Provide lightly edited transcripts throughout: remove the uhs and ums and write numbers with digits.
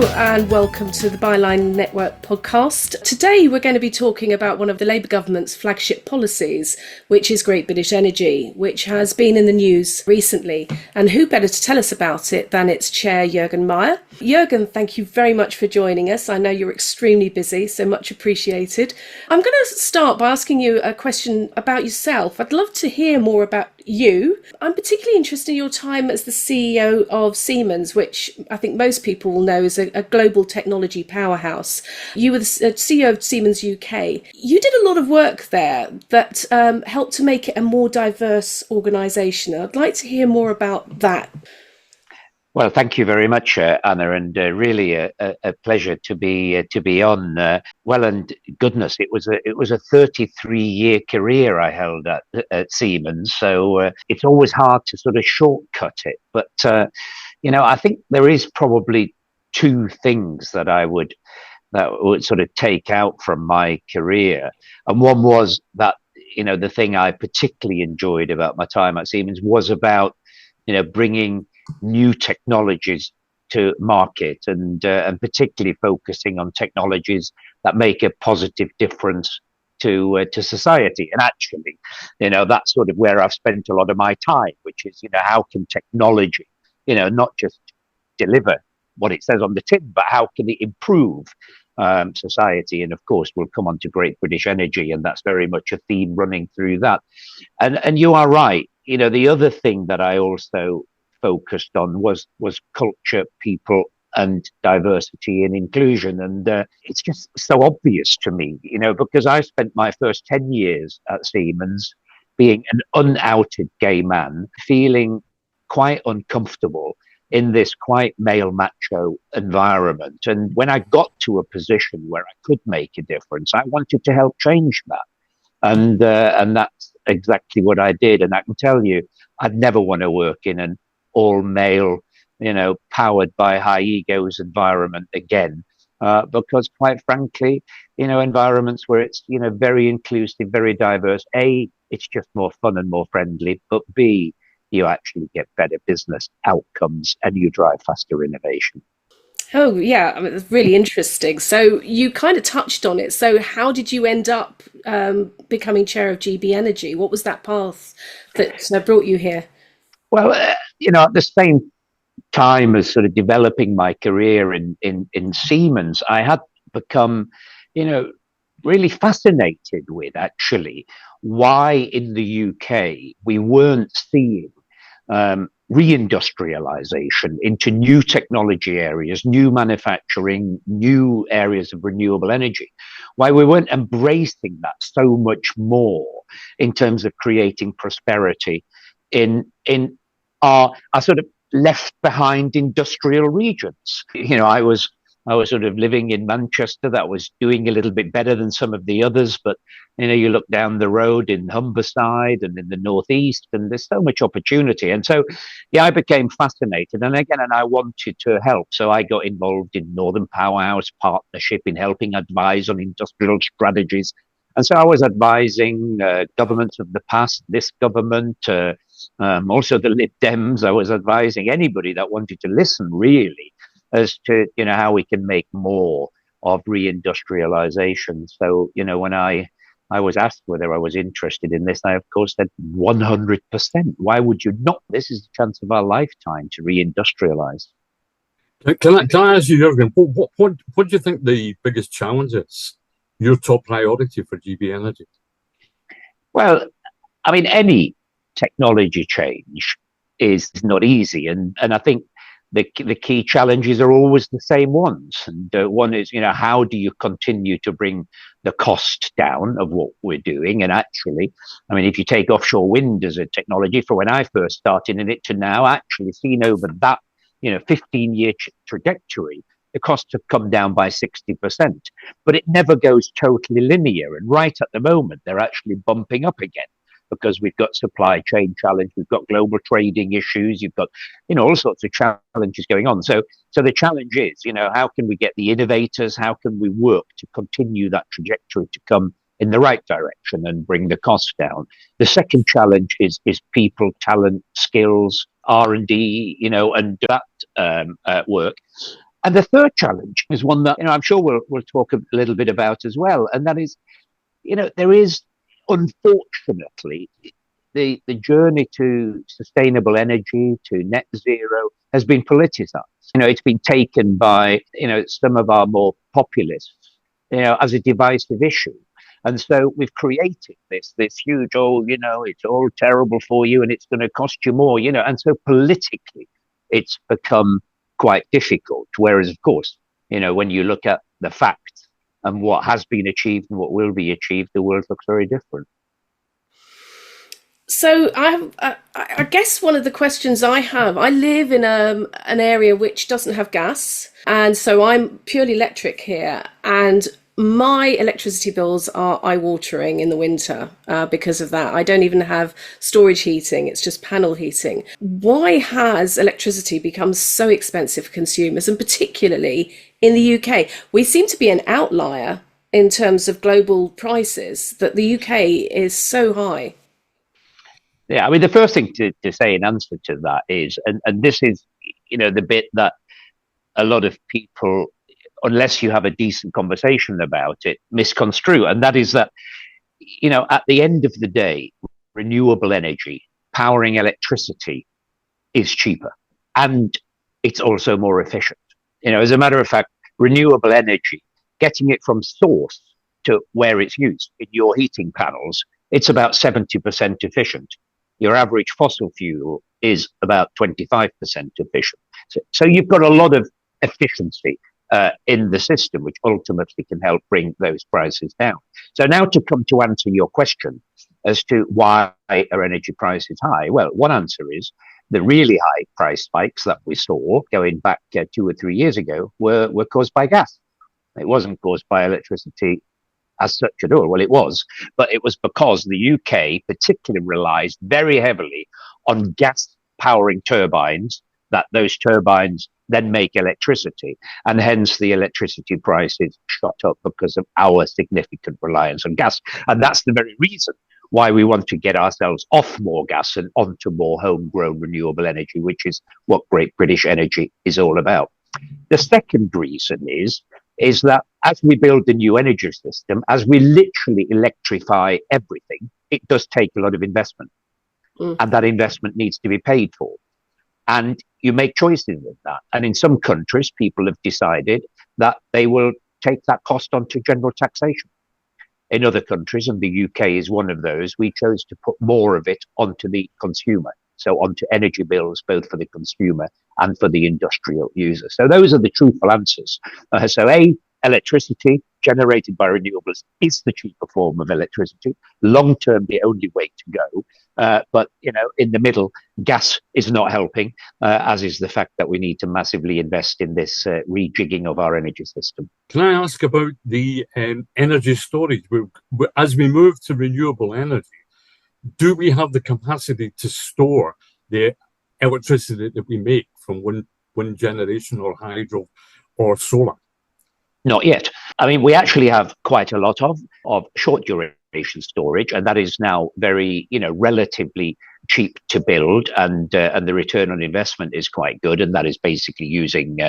and welcome to the Byline Network podcast. Today we're going to be talking about one of the Labour government's flagship policies, which is Great British Energy, which has been in the news recently. And who better to tell us about it than its chair, Juergen Maier. Juergen, thank you very much for joining us. I know you're extremely busy, so much appreciated. I'm going to start by asking you a question about yourself. I'd love to hear more about you. I'm particularly interested in your time as the CEO of Siemens, which I think most people will know is a global technology powerhouse. You were the CEO of Siemens UK. You did a lot of work there that helped to make it a more diverse organisation. I'd like to hear more about that. Well, thank you very much, Anna, and really a pleasure to be on. Well, and goodness, it was a 33-year career I held at Siemens, so it's always hard to sort of shortcut it. But I think there is probably two things that would sort of take out from my career, and one was that the thing I particularly enjoyed about my time at Siemens was about bringing new technologies to market and particularly focusing on technologies that make a positive difference to society. And actually, that's sort of where I've spent a lot of my time, which is, how can technology, not just deliver what it says on the tin, but how can it improve society? And of course, we'll come on to Great British Energy, and that's very much a theme running through that. And you are right. The other thing that I also focused on was culture, people, and diversity and inclusion. And it's just so obvious to me, because I spent my first 10 years at Siemens being an unouted gay man, feeling quite uncomfortable in this quite male macho environment. And when I got to a position where I could make a difference, I wanted to help change that. And that's exactly what I did. And I can tell you, I'd never want to work in an all male, powered by high egos environment again, because quite frankly, environments where it's, very inclusive, very diverse, A, it's just more fun and more friendly, but B, you actually get better business outcomes and you drive faster innovation. Oh, yeah, it's really interesting. So you kind of touched on it. So how did you end up becoming chair of GB Energy? What was that path that brought you here? Well, at the same time as sort of developing my career in Siemens, I had become, really fascinated with actually why in the UK we weren't seeing reindustrialization into new technology areas, new manufacturing, new areas of renewable energy, why we weren't embracing that so much more in terms of creating prosperity in our sort of left behind industrial regions. I was sort of living in Manchester, that was doing a little bit better than some of the others, but you look down the road in Humberside and in the northeast, and there's so much opportunity. And so, I became fascinated, and I wanted to help. So I got involved in Northern Powerhouse Partnership in helping advise on industrial strategies. And so I was advising governments of the past, this government, also the Lib Dems. I was advising anybody that wanted to listen really as to, how we can make more of reindustrialization. So, when I was asked whether I was interested in this, I of course said 100%. Why would you not? This is the chance of our lifetime to reindustrialize. Can I ask you, Jurgen, what do you think the biggest challenge is? Your top priority for GB Energy? Well, any technology change is not easy, and I think the key challenges are always the same ones. And one is, how do you continue to bring the cost down of what we're doing? And actually, if you take offshore wind as a technology, for when I first started in it to now, actually seen over that 15-year trajectory, the costs have come down by 60%, but it never goes totally linear. And right at the moment, they're actually bumping up again, because we've got supply chain challenge, we've got global trading issues, you've got, all sorts of challenges going on. So the challenge is, how can we get the innovators? How can we work to continue that trajectory to come in the right direction and bring the costs down? The second challenge is people, talent, skills, R&D, and that work. And the third challenge is one that, I'm sure we'll talk a little bit about as well. And that is, there is, unfortunately, the journey to sustainable energy, to net zero, has been politicized. It's been taken by, some of our more populists, as a divisive issue. And so we've created this huge, it's all terrible for you and it's going to cost you more, and so politically it's become quite difficult. Whereas, of course, when you look at the facts and what has been achieved and what will be achieved, the world looks very different. So I guess one of the questions I have, I live in an area which doesn't have gas, and so I'm purely electric here, and my electricity bills are eye-watering in the winter because of that. I don't even have storage heating, it's just panel heating. Why has electricity become so expensive for consumers, and particularly in the UK? We seem to be an outlier in terms of global prices, that the UK is so high. Yeah, I mean, the first thing to say in answer to that is, and this is, the bit that a lot of people, unless you have a decent conversation about it, misconstrue. And that is that, at the end of the day, renewable energy, powering electricity, is cheaper. And it's also more efficient. As a matter of fact, renewable energy, getting it from source to where it's used in your heating panels, it's about 70% efficient. Your average fossil fuel is about 25% efficient. So you've got a lot of efficiency in the system, which ultimately can help bring those prices down. So now to come to answer your question as to why are energy prices high? Well, one answer is the really high price spikes that we saw going back 2 or 3 years ago were caused by gas. It wasn't caused by electricity as such at all. Well, it was, but it was because the UK particularly relies very heavily on gas powering turbines, that those turbines then make electricity, and hence the electricity prices shot up because of our significant reliance on gas. And that's the very reason why we want to get ourselves off more gas and onto more homegrown renewable energy, which is what Great British Energy is all about. The second reason is that as we build the new energy system, as we literally electrify everything, it does take a lot of investment. And that investment needs to be paid for. And you make choices with that. And in some countries, people have decided that they will take that cost onto general taxation. In other countries, and the UK is one of those, we chose to put more of it onto the consumer. So onto energy bills, both for the consumer and for the industrial user. So those are the truthful answers. Electricity generated by renewables is the cheaper form of electricity. Long term, the only way to go. But in the middle, gas is not helping, as is the fact that we need to massively invest in this rejigging of our energy system. Can I ask about the energy storage? As we move to renewable energy, do we have the capacity to store the electricity that we make from wind generation or hydro or solar? Not yet. I mean, we actually have quite a lot of short duration storage, and that is now very, relatively cheap to build, and the return on investment is quite good, and that is basically using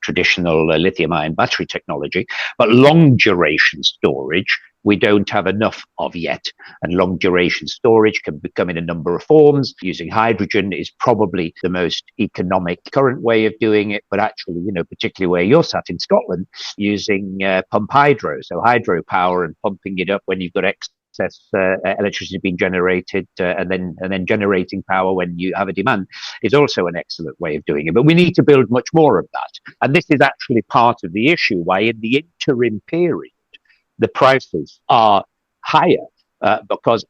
traditional lithium-ion battery technology. But long duration storage, we don't have enough of yet. And long duration storage can come in a number of forms. Using hydrogen is probably the most economic current way of doing it, but actually, particularly where you're sat in Scotland, using pump hydro, so hydropower and pumping it up when you've got excess electricity being generated, and then generating power when you have a demand, is also an excellent way of doing it. But we need to build much more of that. And this is actually part of the issue why in the interim period, the prices are higher because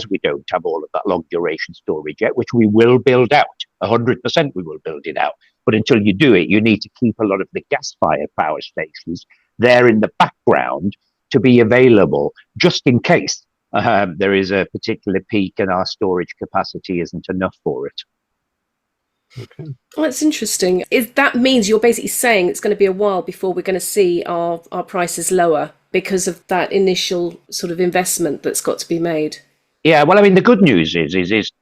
we don't have all of that long duration storage yet, which we will build out. 100% we will build it out. But until you do it, you need to keep a lot of the gas-fired power stations there in the background to be available just in case there is a particular peak and our storage capacity isn't enough for it. Okay. Well, that's interesting. That means you're basically saying it's going to be a while before we're going to see our prices lower because of that initial sort of investment that's got to be made. Yeah, well, I mean, the good news is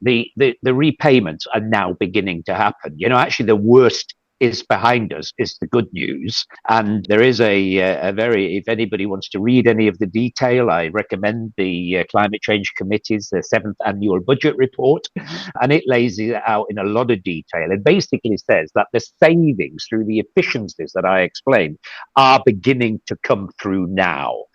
the repayments are now beginning to happen. Actually, the worst is behind us is the good news. And there is a very, if anybody wants to read any of the detail, I recommend the Climate Change Committee's 7th annual budget report. And it lays it out in a lot of detail. It basically says that the savings through the efficiencies that I explained are beginning to come through now.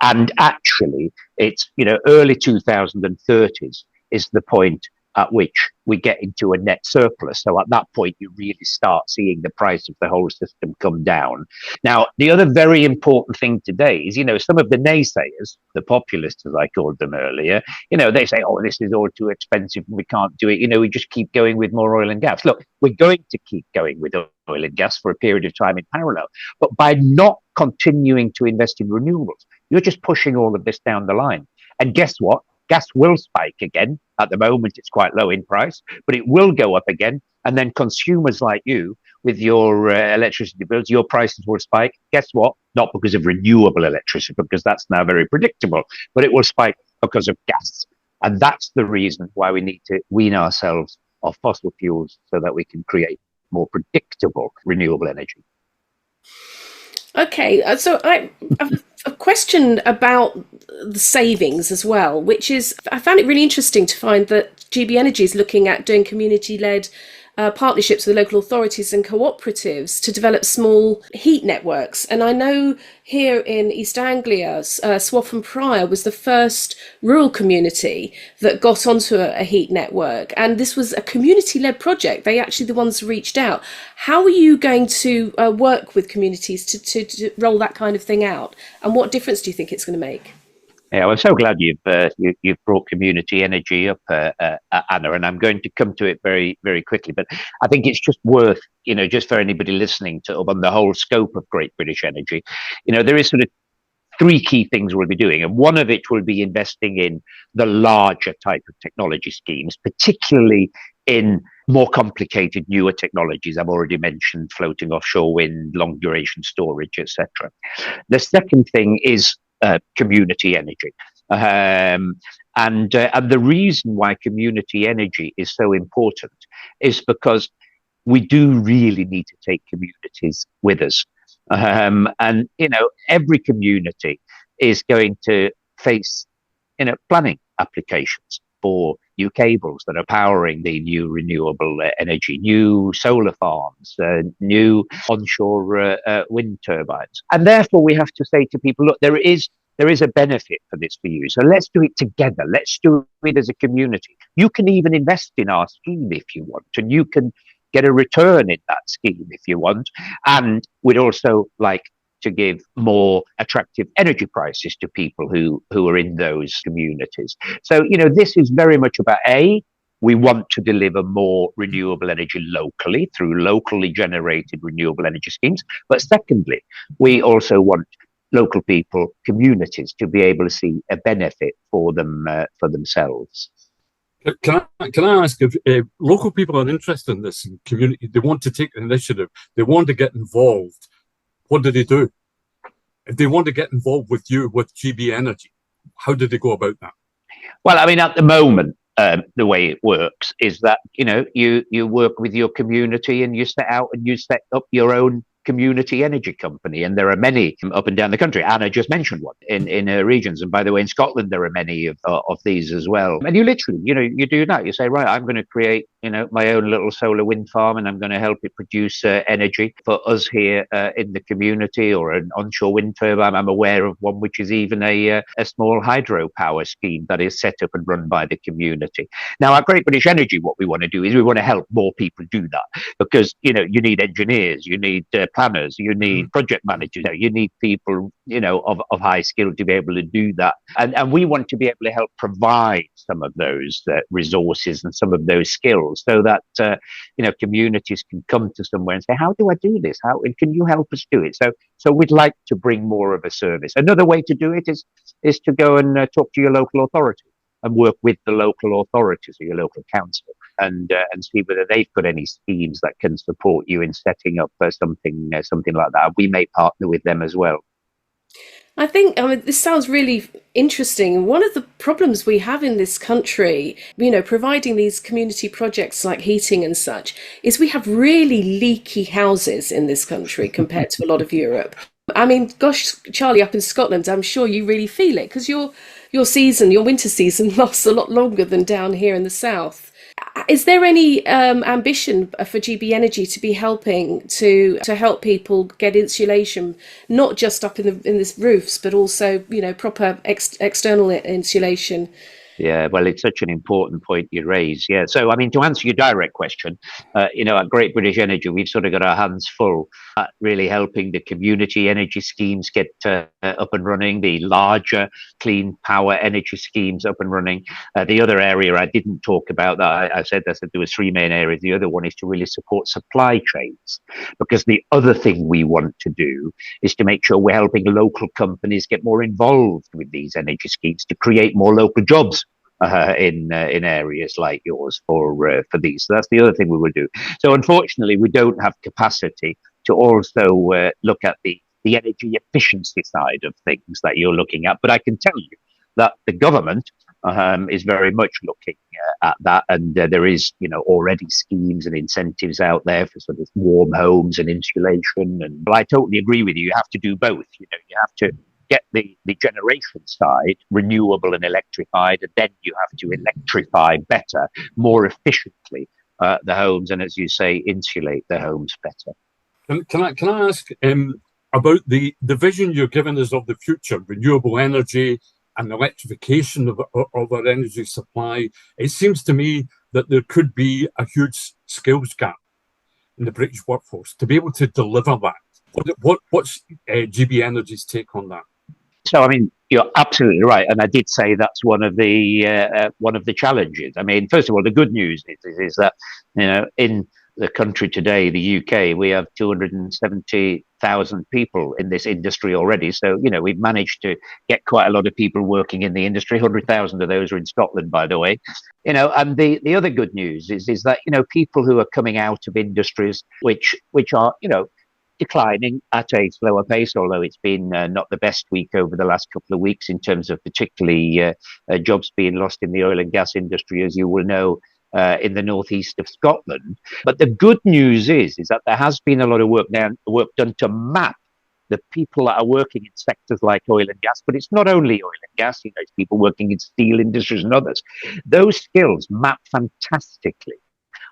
And actually, it's, early 2030s is the point at which we get into a net surplus. So at that point, you really start seeing the price of the whole system come down. Now, the other very important thing today is, some of the naysayers, the populists, as I called them earlier, they say, oh, this is all too expensive and we can't do it. We just keep going with more oil and gas. Look, we're going to keep going with oil and gas for a period of time in parallel. But by not continuing to invest in renewables, you're just pushing all of this down the line. And guess what? Gas will spike again. At the moment, it's quite low in price, but it will go up again. And then consumers like you, with your electricity bills, your prices will spike. Guess what? Not because of renewable electricity, because that's now very predictable, but it will spike because of gas. And that's the reason why we need to wean ourselves off fossil fuels so that we can create more predictable renewable energy. Okay, so I have a question about the savings as well, which is, I found it really interesting to find that GB Energy is looking at doing community-led partnerships with local authorities and cooperatives to develop small heat networks. And I know here in East Anglia, Swaffham Prior was the first rural community that got onto a heat network. And this was a community-led project. They actually the ones reached out. How are you going to work with communities to roll that kind of thing out? And what difference do you think it's going to make? Yeah, I'm so glad you've brought community energy up, Anna, and I'm going to come to it very, very quickly. But I think it's just worth, just for anybody listening to on the whole scope of Great British Energy, there is sort of three key things we'll be doing, and one of it will be investing in the larger type of technology schemes, particularly in more complicated, newer technologies. I've already mentioned floating offshore wind, long duration storage, etc. The second thing is community energy. And the reason why community energy is so important is because we do really need to take communities with us. And, every community is going to face, planning applications for new cables that are powering the new renewable energy, new solar farms, new onshore wind turbines. And therefore, we have to say to people, look, there is a benefit for this for you. So let's do it together. Let's do it as a community. You can even invest in our scheme if you want, and you can get a return in that scheme if you want. And we'd also like to give more attractive energy prices to people who are in those communities. So, this is very much about we want to deliver more renewable energy locally through locally generated renewable energy schemes. But secondly, we also want local people, communities, to be able to see a benefit for them for themselves. Can I ask if local people are interested in this community, they want to take the initiative, they want to get involved, what do they do? If they want to get involved with you, with GB Energy, how do they go about that? Well, I mean, at the moment, the way it works is that, you work with your community and you set out and you set up your own community energy company, and there are many up and down the country. Anna just mentioned one in her regions, and by the way, in Scotland there are many of these as well. And you literally, you do that. You say, right, I'm going to create, my own little solar wind farm, and I'm going to help it produce energy for us here in the community, or an onshore wind turbine. I'm aware of one which is even a small hydropower scheme that is set up and run by the community. Now, at Great British Energy, what we want to do is we want to help more people do that, because you need engineers, you need planners, you need project managers, you need people, of high skill to be able to do that. And we want to be able to help provide some of those resources and some of those skills so that, communities can come to somewhere and say, how do I do this? How can you help us do it? So we'd like to bring more of a service. Another way to do it is to go and talk to your local authority and work with the local authorities or your local council and see whether they've got any schemes that can support you in setting up something like that. We may partner with them as well. I think this sounds really interesting. One of the problems we have in this country, providing these community projects like heating and such, is we have really leaky houses in this country compared to a lot of Europe. I mean, gosh, Charlie, up in Scotland, I'm sure you really feel it because your winter season lasts a lot longer than down here in the south. Is there any ambition for GB Energy to be helping to help people get insulation, not just up in this roofs, but also proper external insulation? Yeah, well, it's such an important point you raise. Yeah, so I mean, to answer your direct question, at Great British Energy, we've sort of got our hands full at really helping the community energy schemes get up and running, the larger clean power energy schemes up and running. The other area I didn't talk about that I said there was three main areas. The other one is to really support supply chains, because the other thing we want to do is to make sure we're helping local companies get more involved with these energy schemes to create more local jobs in areas like yours for these. So that's the other thing we will do. So unfortunately, we don't have capacity to also look at the energy efficiency side of things that you're looking at. But I can tell you that the government is very much looking at that, and there is already schemes and incentives out there for sort of warm homes and insulation. And I totally agree with you. You have to do both. You have to get the generation side renewable and electrified, and then you have to electrify better, more efficiently the homes, and as you say, insulate the homes better. Can I ask about the vision you're giving us of the future, renewable energy and electrification of our energy supply? It seems to me that there could be a huge skills gap in the British workforce to be able to deliver that. What's GB Energy's take on that? So, I mean, you're absolutely right, and I did say that's one of the challenges. I mean, first of all, the good news is that in the country today, the UK, we have 270,000 people in this industry already. So, we've managed to get quite a lot of people working in the industry. 100,000 of those are in Scotland, by the way. And the other good news is that people who are coming out of industries which are declining at a slower pace, although it's been not the best week over the last couple of weeks in terms of particularly jobs being lost in the oil and gas industry, as you will know, in the northeast of Scotland. But the good news is that there has been a lot of work done to map the people that are working in sectors like oil and gas, but it's not only oil and gas, it's people working in steel industries and others. Those skills map fantastically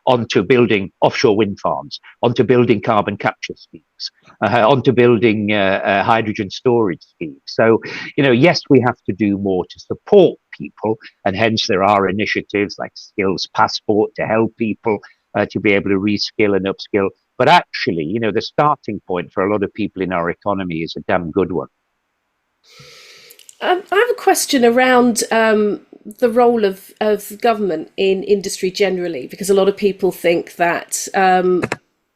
onto building offshore wind farms, onto building carbon capture schemes, onto building hydrogen storage schemes. So, yes, we have to do more to support people, and hence there are initiatives like Skills Passport to help people to be able to reskill and upskill. But actually, the starting point for a lot of people in our economy is a damn good one. I have a question around the role of government in industry generally, because a lot of people think that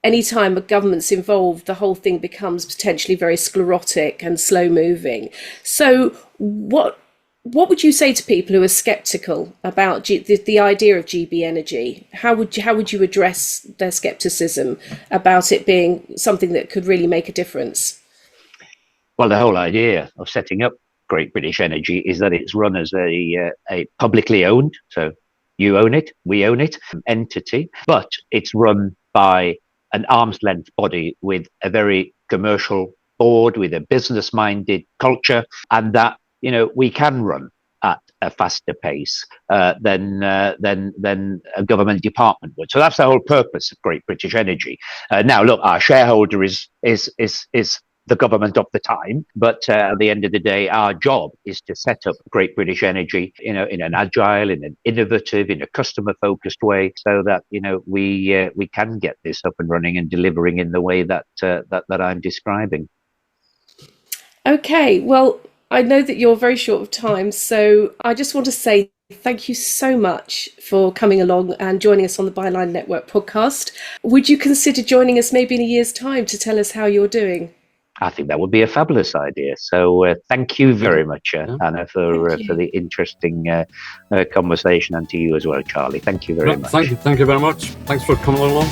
anytime a government's involved, the whole thing becomes potentially very sclerotic and slow moving. So what would you say to people who are sceptical about the idea of GB Energy? How would you address their scepticism about it being something that could really make a difference? Well, the whole idea of setting up Great British Energy is that it's run as a publicly owned, so you own it, we own it, entity, but it's run by an arm's length body with a very commercial board, with a business-minded culture, and that we can run at a faster pace than a government department would. So that's the whole purpose of Great British Energy. Now, look, our shareholder is the government of the time, but at the end of the day, our job is to set up Great British Energy, in an agile, in an innovative, in a customer-focused way, so that we can get this up and running and delivering in the way that I'm describing. Okay, well, I know that you're very short of time, so I just want to say thank you so much for coming along and joining us on the Byline Network podcast. Would you consider joining us maybe in a year's time to tell us how you're doing? I think that would be a fabulous idea. So thank you very much, Anna, for the interesting conversation, and to you as well, Charlie. Thank you very much. Thank you very much. Thanks for coming along.